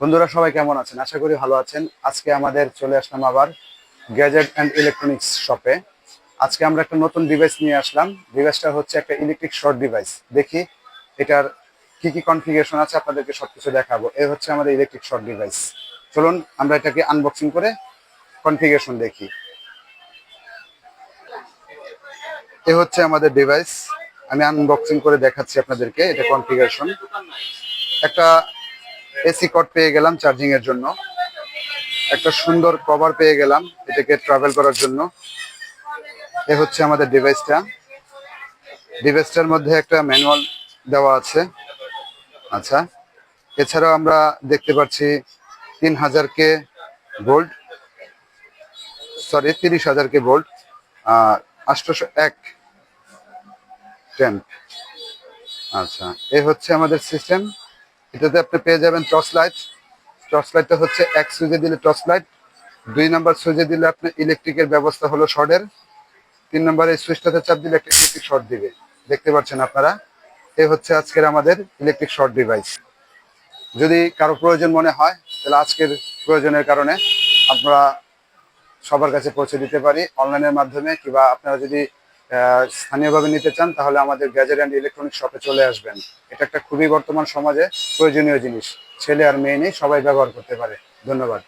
বন্ধুরা সবাই কেমন আছেন? আশা করি ভালো আছেন। আজকে আমাদের চলে আসলাম আবার গ্যাজেট অ্যান্ড ইলেকট্রনিক্স শপে। আজকে আমরা একটা নতুন ডিভাইস নিয়ে আসলাম। ডিভাইসটা হচ্ছে একটা ইলেকট্রিক শর্ট ডিভাইস। দেখি এটার কি কি কনফিগারেশন আছে, আপনাদেরকে সবকিছু দেখাবো। এই হচ্ছে আমাদের ইলেকট্রিক শর্ট ডিভাইস। চলুন আমরা এটাকে আনবক্সিং করে কনফিগারেশন দেখি। এ হচ্ছে আমাদের ডিভাইস। আমি আনবক্সিং করে দেখাচ্ছি আপনাদেরকে। এটা কনফিগারেশন। একটা এসি কর্ড পেয়ে গেলাম চার্জিং এর জন্য। একটা সুন্দর কভার পেয়ে গেলাম এটাকে ট্রাভেল করার জন্য। এ হচ্ছে আমাদের ডিভাইসটা। ডিভাইসটার মধ্যে একটা ম্যানুয়াল দেওয়া আছে। আচ্ছা, এছাড়াও আমরা দেখতে পাচ্ছি 3000 কে ভোল্ট, সরি 30,000 কে ভোল্ট, 801 টেম্প। আচ্ছা, এ হচ্ছে আমাদের সিস্টেম। এটাতে আপনি পেয়ে যাবেন টর্চ লাইট। টর্চ লাইটটা হচ্ছে এক সুইচে দিলে টর্চ লাইট, 2 নম্বর সুইচে দিলে আপনার ইলেকট্রিকের ব্যবস্থা হলো শর্টের, 3 নম্বরে সুইচটাতে চাপ দিলে একটা ইলেকট্রিক শর্ট দিবে। দেখতে পাচ্ছেন আপনারা। এই হচ্ছে আজকের আমাদের ইলেকট্রিক শর্ট ডিভাইস। যদি কারো প্রয়োজন মনে হয় তাহলে আজকের প্রয়োজনের কারণে আমরা সবার কাছে পৌঁছে দিতে পারি অনলাইনের মাধ্যমে, কিংবা আপনারা যদি স্থানীয়ভাবে নিতে চান তাহলে আমাদের গ্যাজেট অ্যান্ড ইলেকট্রনিক শপে চলে আসবেন। এটা একটা খুবই বর্তমান সমাজে প্রয়োজনীয় জিনিস। ছেলে আর মেয়ে নেই, সবাই ব্যবহার করতে পারে। ধন্যবাদ।